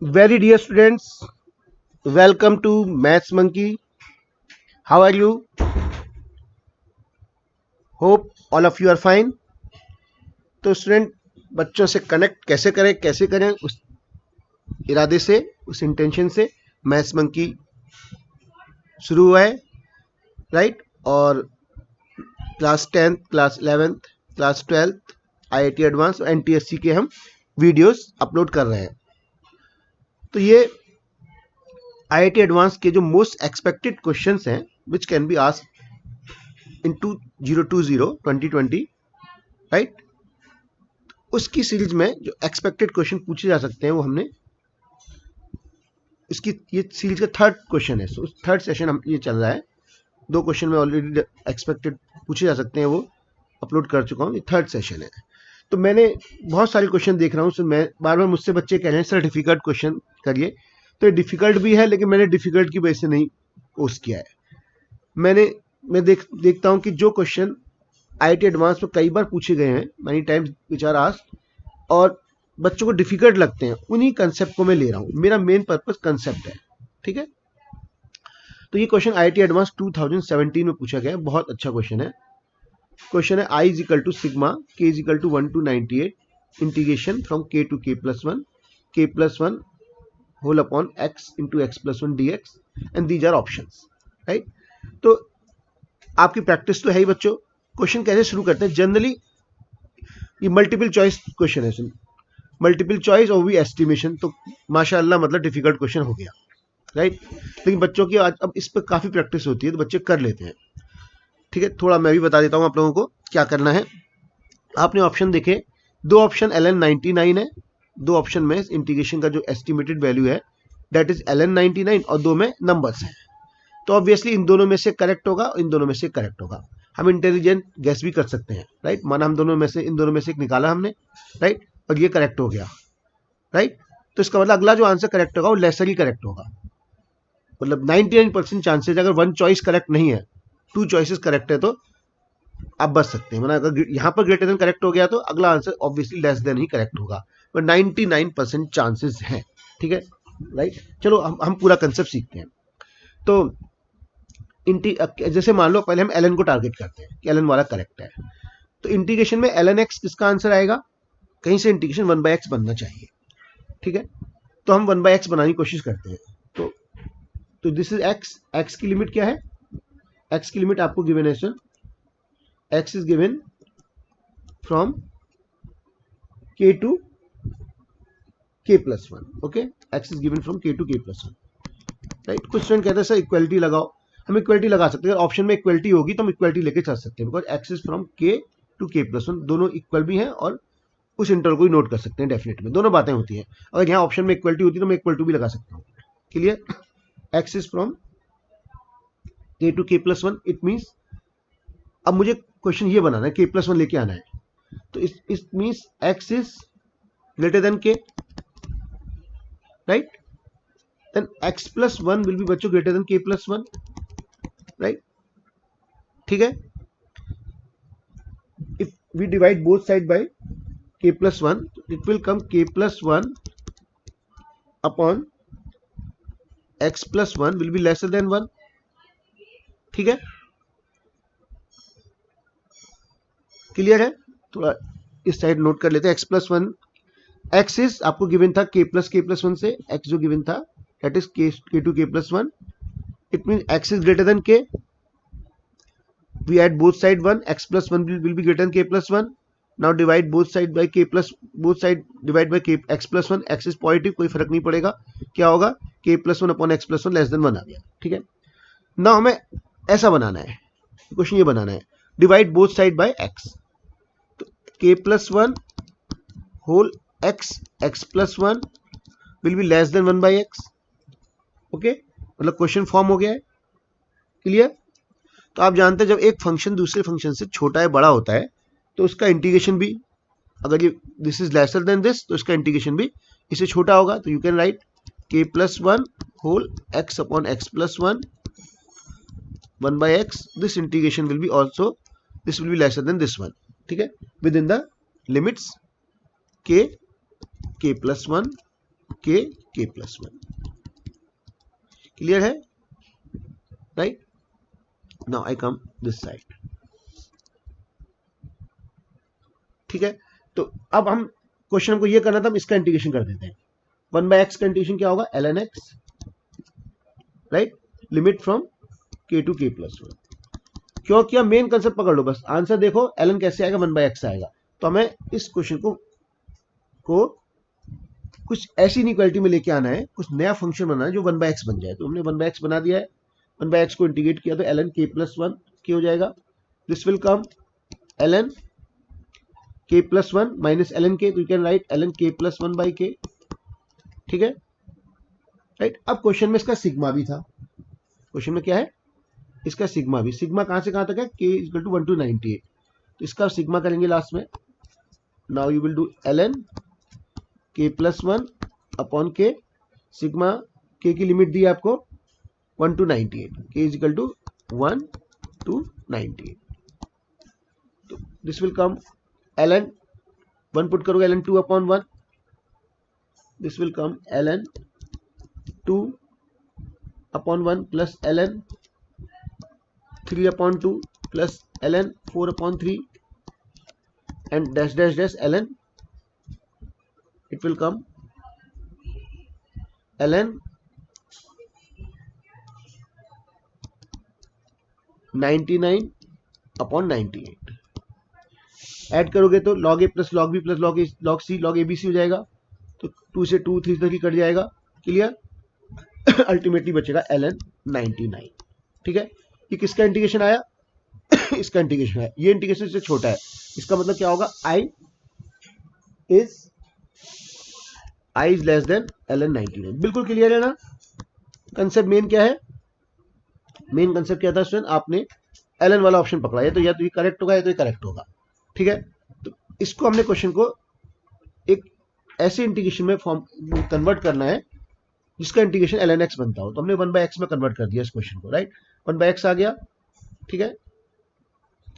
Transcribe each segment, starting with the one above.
Very dear students, welcome to Maths Monkey. How are you? Hope all of you are fine. तो student बच्चों से connect कैसे करें उस इरादे से, उस इंटेंशन से मैथ्स मंकी शुरू हुआ है, राइट। और class 10th, class 11th, class 12th, IIT advance और NTSC के हम वीडियोस अपलोड कर रहे हैं। तो ये IIT एडवांस के जो मोस्ट एक्सपेक्टेड क्वेश्चंस हैं which can be asked in 2020 right, उसकी सीरीज में जो एक्सपेक्टेड क्वेश्चन पूछे जा सकते हैं वो हमने इसकी ये सीरीज का थर्ड क्वेश्चन है। सो थर्ड सेशन हम ये चल रहा है। 2 क्वेश्चन में ऑलरेडी एक्सपेक्टेड पूछे जा सकते हैं वो अपलोड कर चुका हूँ। ये थर्ड सेशन है। तो मैंने बहुत सारे क्वेश्चन देख रहा हूँ। सो मैं बार बार मुझसे बच्चे कह रहे हैं सर डिफिकल्ट क्वेश्चन करिए। तो ये डिफिकल्ट भी है, लेकिन मैंने डिफिकल्ट की वजह से नहीं पोस्ट किया है। मैं देखता हूँ कि जो क्वेश्चन IIT एडवांस में कई बार पूछे गए हैं, many times which are asked, और बच्चों को डिफिकल्ट लगते हैं, उन्हीं कंसेप्ट को मैं ले रहा हूँ। मेरा मेन पर्पस कंसेप्ट है, ठीक है। तो ये क्वेश्चन IIT एडवांस 2017 में पूछा गया है। बहुत अच्छा क्वेश्चन है। क्वेश्चन है I is equal to sigma K is equal to 1 to 98 integration from K to K+1 whole upon x into x+1 dx and these are options, right. तो आपकी प्रैक्टिस तो है ही बच्चों। क्वेश्चन कैसे शुरू करते हैं? जनरली ये मल्टीपल चॉइस क्वेश्चन है, मल्टीपल चॉइस और भी एस्टिमेशन, तो माशाल्लाह मतलब डिफिकल्ट क्वेश्चन हो गया, राइट। लेकिन बच्चों की आज अब इस पर काफ़ी प्रैक्टिस होती है तो बच्चे कर लेते हैं, ठीक है। थोड़ा मैं भी बता देता हूँ आप लोगों को क्या करना है। आपने ऑप्शन देखे, 2 ऑप्शन ln 99 है। 2 ऑप्शन में इंटीग्रेशन का जो एस्टिमेटेड वैल्यू है दैट इज ln 99 और 2 में नंबर्स हैं। तो ऑब्वियसली इन दोनों में से करेक्ट होगा, इन दोनों में से करेक्ट होगा। हम इंटेलिजेंट गैस भी कर सकते हैं, राइट। माना हम इन दोनों में से एक निकाला हमने, राइट, और ये करेक्ट हो गया, राइट। तो इसका मतलब अगला जो आंसर करेक्ट होगा वो लेसर ही करेक्ट होगा। मतलब 99% चांसेस, अगर 1 चॉइस करेक्ट नहीं है, 2 चॉइसेस करेक्ट है, तो आप बच सकते हैं। मतलब अगर यहाँ पर ग्रेटर देन करेक्ट हो गया तो अगला आंसर ऑब्वियसली लेस देन ही करेक्ट होगा। पर 99% चांसेस हैं, ठीक है, राइट। चलो हम पूरा कंसेप्ट सीखते हैं। तो जैसे मान लो पहले हम ln को टारगेट करते हैं कि ln वाला करेक्ट है। तो इंटीग्रेशन में ln x किसका आंसर आएगा? कहीं से इंटीग्रेशन 1/x बनना चाहिए, ठीक है। तो हम 1/x बनाने की कोशिश करते हैं। तो दिस इज x की लिमिट क्या है? x की लिमिट आपको गिवन है sir, x is given from k to k+1, okay. x is given from k to k+1, right. कुछ स्टूडेंट कहते हैं सर इक्वलिटी लगाओ। हम इक्वलिटी लगा सकते हैं। ऑप्शन में इक्वलिटी होगी तो हम इक्वलिटी लेके चल सकते हैं, because x is from k to k+1 दोनों इक्वल भी हैं और उस इंटरवल को भी नोट कर सकते हैं। डेफिनेट में दोनों बातें होती हैं। अगर यहाँ ऑप्शन में इक्वलिटी होती तो मैं इक्वल टू भी लगा सकता हूँ। Clear? x is from k to k+1, it means अब मुझे क्वेश्चन ये बनाना है, k+1 लेके आना है। तो it means x is greater than k, right. Then x+1 will be बच्चों ग्रेटर देन k+1, राइट, ठीक है। If we divide both side by k+1, it will come k+1 upon x+1 will be lesser than 1, ठीक है। Clear है? थोड़ा इस side note कर लेते हैं। x+1, x इज आपको गिवन था k+1 से, x जो गिवन था that is k to k+1, it means x is greater than k. We add both side 1, x+1 will be greater than k+1. Now divide both side by divide by k x+1, x is positive, कोई फर्क नहीं पड़ेगा। क्या होगा? k+1 upon x+1 less than 1 आ गया, ठीक है। Now हमें ऐसा बनाना है, क्वेश्चन ये बनाना है, divide both side by x। तो k+1 whole x+1 will be less than 1/x, okay. मतलब क्वेश्चन फॉर्म हो गया है। क्लियर? तो आप जानते हैं जब एक फंक्शन दूसरे फंक्शन से छोटा है, बड़ा होता है, तो उसका इंटीग्रेशन भी, अगर ये this is lesser than this तो इसका इंटीग्रेशन भी इससे छोटा होगा। तो you can write k+1 whole x upon x+1 1/x, this integration will be also, this will be lesser than this one, ठीक है, within the limits k+1 के प्लस वन। क्लियर है? Right, now I come this side. ठीक है, तो अब हम question को ये करना था, हम इसका इंटीग्रेशन कर देते हैं। 1/x का इंटीग्रेशन क्या होगा? ln x, right, limit from k to k plus one. क्यों किया? मेन कंसेप्ट पकड़ लो बस, आंसर देखो ln कैसे आएगा, 1/x आएगा। तो हमें इस क्वेश्चन को कुछ ऐसी इनइक्वालिटी में लेके आना है, कुछ नया फंक्शन बनाना है जो 1/x बन जाए। तो हमने 1/x बना दिया है, 1/x को इंटीग्रेट किया तो ln k प्लस वन हो जाएगा। This will come ln k plus one minus ln k, तो you can right ln k plus one by k। ठीक है, राइट। अब क्वेश्चन में इसका सिग्मा भी था, क्वेश्चन में क्या है? इसका सिग्मा भी। सिग्मा कहां से कहां तक है? k equal to 1 to 98। तो इसका सिग्मा करेंगे लास्ट में। Now you will do ln k plus one upon k। Sigma k की लिमिट दी है आपको 1 to 98, k is equal to 1 to 98। तो this will come ln 1 put करोगे ln 2 upon 1, this will come ln 2 upon 1 plus ln 3 upon 2 plus ln 4 upon 3 and dash dash dash ln, it will come ln 99 upon 98। Add करोगे तो log a plus log b plus log c log abc हो जाएगा। तो 2 से 2 3 तक ही cut जाएगा। Clear? Ultimately बचेगा ln 99। ठीक है, ये किसका इंटीग्रेशन आया? इसका इंटीग्रेशन है। ये इंटीग्रेशन से छोटा है, इसका मतलब क्या होगा? i is less then ln 99। बिल्कुल क्लियर है ना? कंसेप्ट मेन क्या है? मेन कंसेप्ट क्या था स्टूडेंट? आपने ln वाला ऑप्शन पकड़ा, या तो ये करेक्ट होगा या तो ये करेक्ट होगा। ठीक है, तो इसको हमने क्वेश्चन को एक ऐसे इंटीग्रेशन में फॉर्म कन्वर्ट करना है जिसका इंटीग्रेशन ln x बनता हो। तो हमने 1/x में कन्वर्ट कर दिया इस क्वेश्चन को, राइट। 1/x आ गया। ठीक है,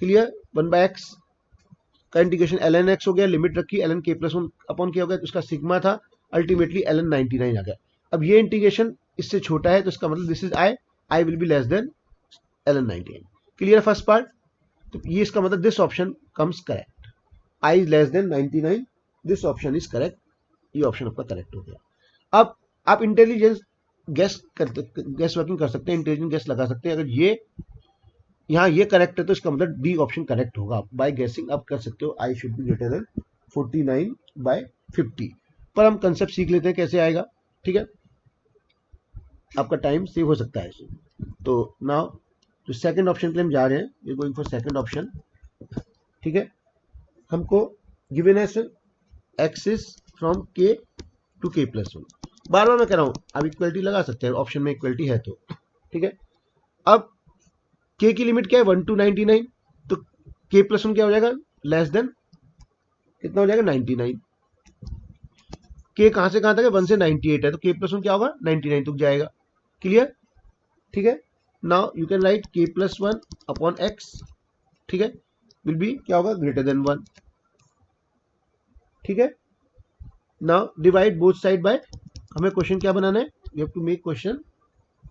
क्लियर? 1/x का इंटीग्रेशन ln x हो गया, लिमिट रखी ln k plus one upon k हो गया, तो उसका सिग्मा था, अल्टीमेटली ln 99 आ गया। अब ये इंटीग्रेशन इससे छोटा है, तो इसका मतलब this is i will be less then ln 99। Clear first part? तो ये इसका मतलब this option comes correct, i is less then 99, this option is correct. ये ऑप्शन आपका करेक्ट हो गया। अब आप इंटेलिजेंस गैस वर्किंग कर सकते हैं, इंटेलिजेंट गैस लगा सकते हैं। अगर ये यहाँ ये करेक्ट है तो इसका मतलब डी ऑप्शन करेक्ट होगा। बाय गेसिंग आप कर सकते हो, I should be greater than 49/50। पर हम कंसेप्ट सीख लेते हैं कैसे आएगा। ठीक है, आपका टाइम सेव हो सकता है इसमें। तो नाउ तो सेकंड ऑप्शन के लिए हम जा रहे हैं, we going for second option. ठीक है, हमको गिवन है x is from k to k plus one. बार बार मैं कह रहा हूं, आप इक्वलिटी लगा सकते हैं ऑप्शन में, इक्वलिटी है तो। ठीक है, अब k की लिमिट क्या है? 1 टू 99। तो k प्लस वन क्या हो जाएगा? लेस देन कितना हो जाएगा? 99। k कहां से कहां तक है? 1 से 98 है, तो k प्लस वन क्या होगा? 99 तक जाएगा। क्लियर? ठीक है, now you can write k plus one upon x। ठीक है, विल बी क्या होगा? Greater than 1। ठीक है, now divide both side by, हमें क्वेश्चन क्या बनाना है? We have to make question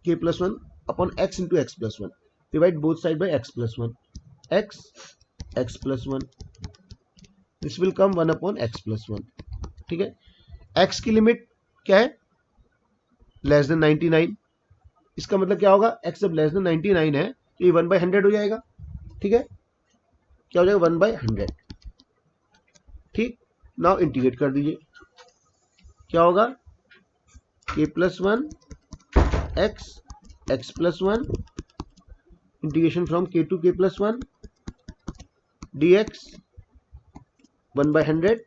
k plus one upon x into x plus one. Divide both side by x plus one, x plus one, this will come 1 upon x plus one. ठीक है, x की limit क्या है? Less than 99। इसका मतलब क्या होगा? x जब लेस देन 99 है तो ये 1/100 हो जाएगा। ठीक है, क्या हो जाएगा? 1/100। ठीक, नाउ इंटीग्रेट कर दीजिए, क्या होगा? k plus one x plus one integration from k to k plus one dx 1/100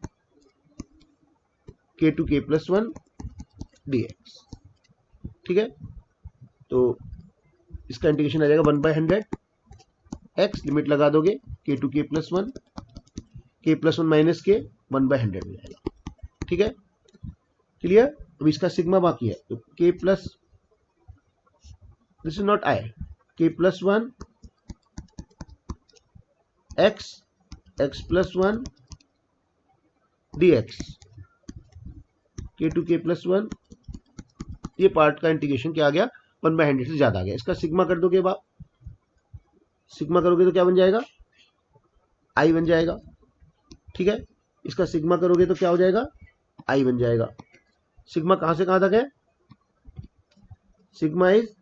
k to k plus one dx। ठीक है, तो इसका इंटीग्रेशन आ जाएगा 1/100 x, लिमिट लगा दोगे k to k plus one minus k 1/100 हो जाएगा। ठीक है, क्लियर? अब इसका सिग्मा बाकी है, तो k plus, this is not i, k plus one x plus one dx। k2k+1, ये पार्ट का इंटीग्रेशन क्या आ गया 1/100 से ज्यादा आ गया। इसका सिग्मा कर दोगे आप, सिग्मा करोगे तो क्या बन जाएगा आई बन जाएगा, ठीक है। इसका सिग्मा करोगे तो क्या हो जाएगा आई बन जाएगा। सिग्मा कहां से कहां तक है, sigma is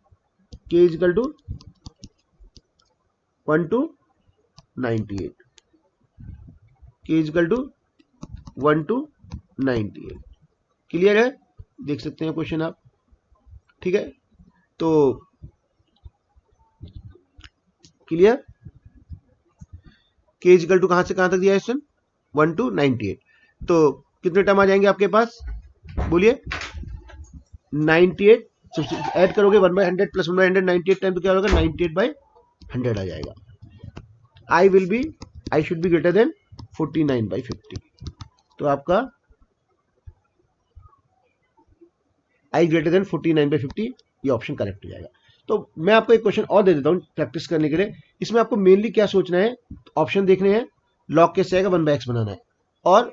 k equal to 1 to 98, k equal to 1 to 98। Clear है, देख सकते हैं क्वेश्चन आप, ठीक है। तो क्लियर, k इजिकल टू कहां से कहां तक दिया है क्वेश्चन 1 to 98, तो कितने टर्म आ जाएंगे आपके पास, बोलिए 98, ऐड करोगे 1/100 प्लस 1/100 98 टाइम तो क्या होगा 98/100 आ जाएगा। I will be, I should be greater than 49/50, तो आपका आई ग्रेटर देन 49/50 ये ऑप्शन करेक्ट हो जाएगा। तो मैं आपको एक क्वेश्चन और दे देता हूं प्रैक्टिस करने के लिए। इसमें आपको मेनली क्या सोचना है, ऑप्शन देखने हैं, लॉग कैसे आएगा 1/x बनाना है, और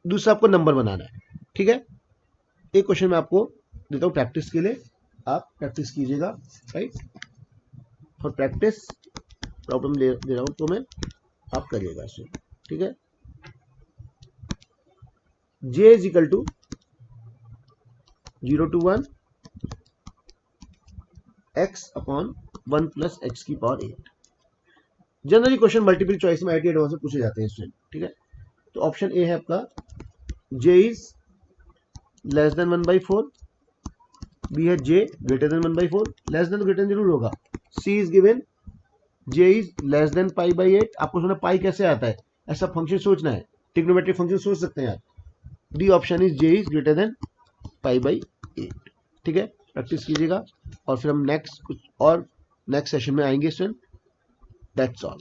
दूसरा आपको नंबर बनाना है, ठीक है। एक क्वेश्चन मैं आपको देता हूं प्रैक्टिस के लिए, आप प्रैक्टिस कीजिएगा, राइट। फॉर प्रैक्टिस प्रॉब्लम दे रहा हूं तो मैं, आप करिएगा इसे, ठीक है। j is equal to 0 to 1 x अपॉन 1 प्लस x की power 8। Generally question multiple choice में IT एडवांस में पूछे जाते हैं स्टूडेंट, ठीक है। तो ऑप्शन ए है आपका j is less than 1/4, B है j greater than 1/4, less than तो ग्रेटर जरूर होगा। C is given j is less than π/8, आपको सुना पाई कैसे आता है, ऐसा फंक्शन सोचना है, ट्रिग्नोमेट्रिक फंक्शन सोच सकते हैं आप। D option is j is greater than π/8, ठीक है। प्रैक्टिस कीजिएगा और फिर हम नेक्स्ट कुछ और नेक्स्ट सेशन में आएंगे स्टूडेंट, दैट्स ऑल।